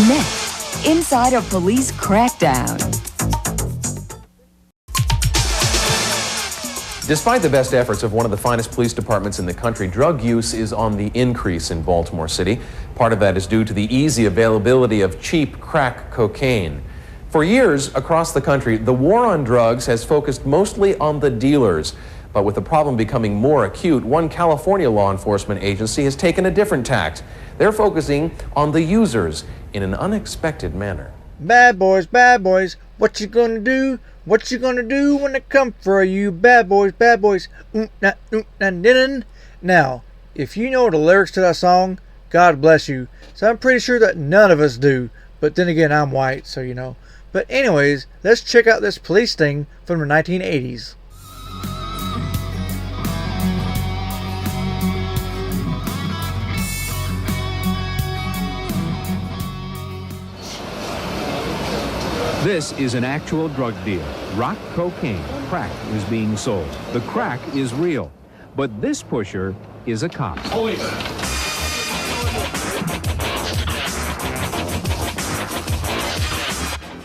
Next, inside a police crackdown. Despite the best efforts of one of the finest police departments in the country, drug use is on the increase in Baltimore City. Part of that is due to the easy availability of cheap crack cocaine. For years across the country, the war on drugs has focused mostly on the dealers. But with the problem becoming more acute, one California law enforcement agency has taken a different tack. They're focusing on the users in an unexpected manner. Bad boys, what you gonna do? What you gonna do when they come for you? Bad boys, Now, if you know the lyrics to that song, God bless you. So I'm pretty sure that none of us do. But then again, I'm white, so you know. But anyways, let's check out this police sting from the 1980s. This is an actual drug deal. Rock cocaine, crack is being sold. The crack is real. But this pusher is a cop.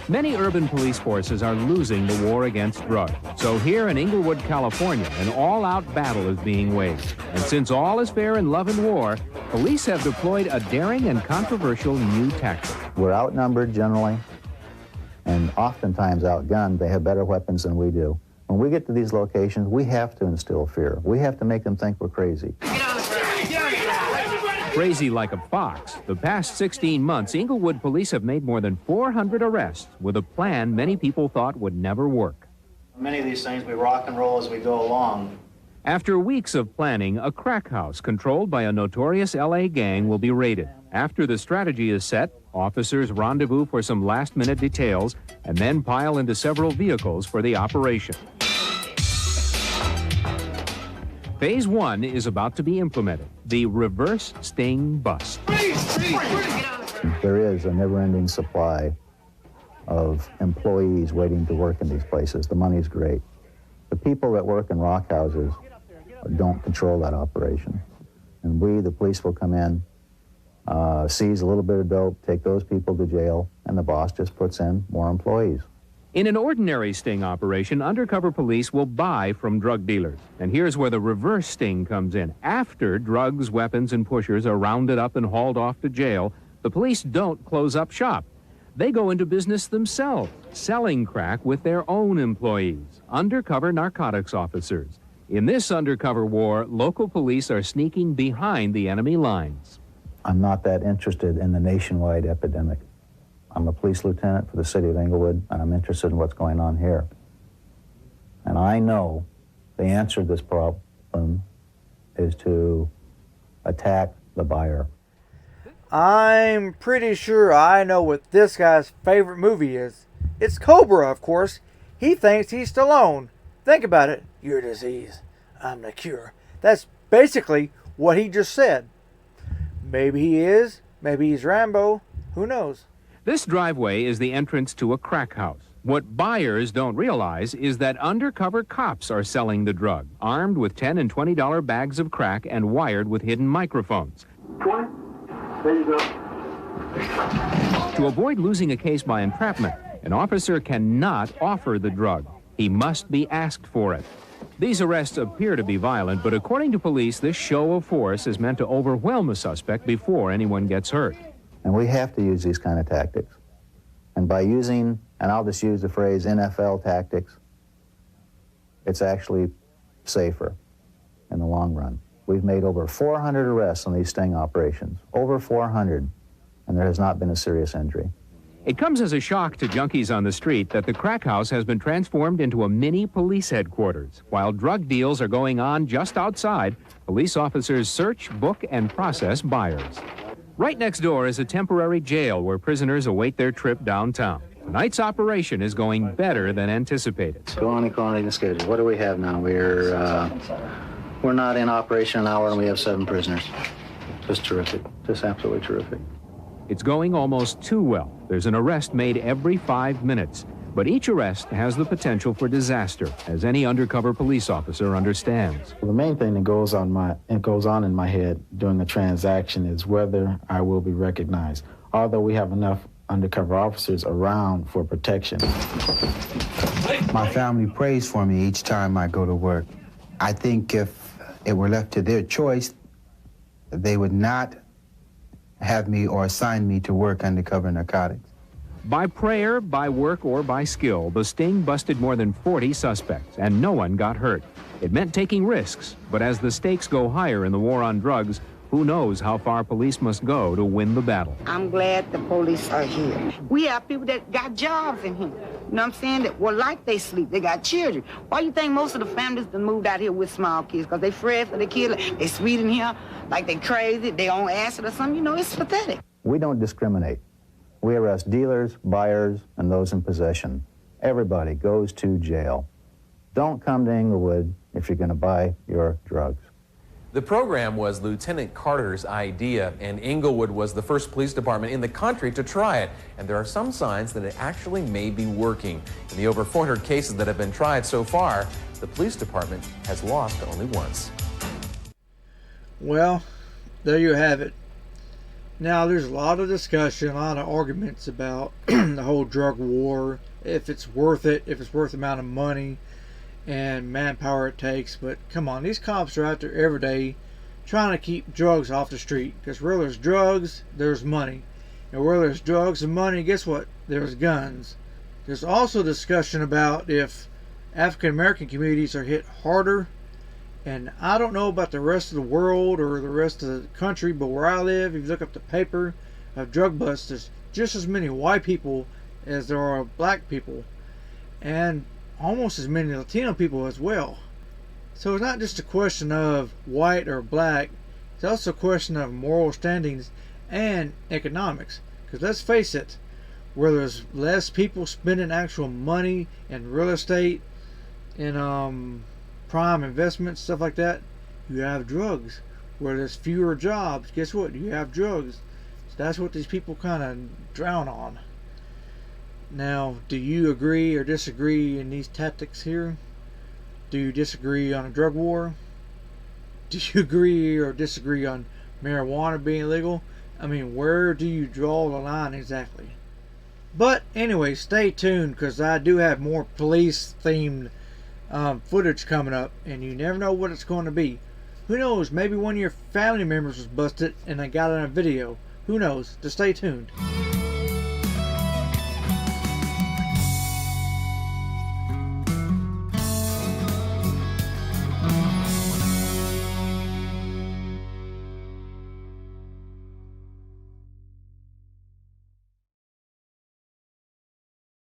Many urban police forces are losing the war against drugs. So here in Inglewood, California, an all-out battle is being waged. And since all is fair in love and war, police have deployed a daring and controversial new tactic. We're outnumbered generally, and oftentimes outgunned. They have better weapons than we do. When we get to these locations, we have to instill fear. We have to make them think we're crazy. Crazy like a fox. The past 16 months, Inglewood police have made more than 400 arrests with a plan many people thought would never work. Many of these things we rock and roll as we go along. After weeks of planning, a crack house controlled by a notorious LA gang will be raided. After the strategy is set, officers rendezvous for some last-minute details and then pile into several vehicles for the operation. Phase 1 is about to be implemented, the reverse sting bust. There is a never-ending supply of employees waiting to work in these places. The money's great. The people that work in rock houses don't control that operation. And we, the police, will come in, seize a little bit of dope, take those people to jail, and the boss just puts in more employees. In an ordinary sting operation, undercover police will buy from drug dealers. And here's where the reverse sting comes in. After drugs, weapons, and pushers are rounded up and hauled off to jail, the police don't close up shop. They go into business themselves, selling crack with their own employees, undercover narcotics officers. In this undercover war, local police are sneaking behind the enemy lines. I'm not that interested in the nationwide epidemic. I'm a police lieutenant for the city of Inglewood, and I'm interested in what's going on here. And I know the answer to this problem is to attack the buyer. I'm pretty sure I know what this guy's favorite movie is. It's Cobra, of course. He thinks he's Stallone. Think about it. Your disease, I'm the cure. That's basically what he just said. Maybe he is. Maybe he's Rambo. Who knows? This driveway is the entrance to a crack house. What buyers don't realize is that undercover cops are selling the drug, armed with $10 and $20 bags of crack and wired with hidden microphones. 20. There you go. To avoid losing a case by entrapment, an officer cannot offer the drug. He must be asked for it. These arrests appear to be violent, but according to police, this show of force is meant to overwhelm a suspect before anyone gets hurt. And we have to use these kind of tactics. And by using, and I'll just use the phrase NFL tactics, it's actually safer in the long run. We've made over 400 arrests on these sting operations, over 400, and there has not been a serious injury. It comes as a shock to junkies on the street that the crack house has been transformed into a mini police headquarters. While drug deals are going on just outside, police officers search, book, and process buyers. Right next door is a temporary jail where prisoners await their trip downtown. Tonight's operation is going better than anticipated. Go on according to schedule. What do we have now? We're not in operation an hour and we have 7 prisoners. Just terrific. Just absolutely terrific. It's going almost too well. There's an arrest made every 5 minutes. But each arrest has the potential for disaster, as any undercover police officer understands. Well, the main thing that goes on in my head during a transaction is whether I will be recognized. although we have enough undercover officers around for protection. My family prays for me each time I go to work. I think if it were left to their choice, they would not have me or assign me to work undercover narcotics. By prayer, by work, or by skill, the sting busted more than 40 suspects, and no one got hurt. It meant taking risks, but as the stakes go higher in the war on drugs, who knows how far police must go to win the battle. I'm glad the police are here. We have people that got jobs in here. You know what I'm saying? That well, like they sleep, they got children. Why you think most of the families that moved out here with small kids? Because they afraid for the kids. They sweet in here, like they crazy, they on acid or something. You know, it's pathetic. We don't discriminate. We arrest dealers, buyers, and those in possession. Everybody goes to jail. Don't come to Inglewood if you're going to buy your drugs. The program was Lieutenant Carter's idea, and Inglewood was the first police department in the country to try it. And there are some signs that it actually may be working. In the over 400 cases that have been tried so far, the police department has lost only once. Well, there you have it. Now, there's a lot of discussion, a lot of arguments about the whole drug war, if it's worth it, if it's worth the amount of money and manpower it takes. But come on, these cops are out there every day trying to keep drugs off the street, because where there's drugs, there's money, and where there's drugs and money, guess what, there's guns. There's also discussion about if African American communities are hit harder, and I don't know about the rest of the world or the rest of the country, but where I live, if you look up the paper of drug busts, there's just as many white people as there are black people, and almost as many Latino people as well. So it's not just a question of white or black, it's also a question of moral standings and economics. Because let's face it, where there's less people spending actual money in real estate, in prime investments, stuff like that, you have drugs. Where there's fewer jobs, guess what? You have drugs. So that's what these people kind of drown on. Now, do you agree or disagree in these tactics here? Do you disagree on a drug war? Do you agree or disagree on marijuana being legal? I mean, where do you draw the line exactly? But anyway, stay tuned, because I do have more police-themed footage coming up, and you never know what it's going to be. Who knows? Maybe one of your family members was busted and they got it on a video. Who knows? Just stay tuned.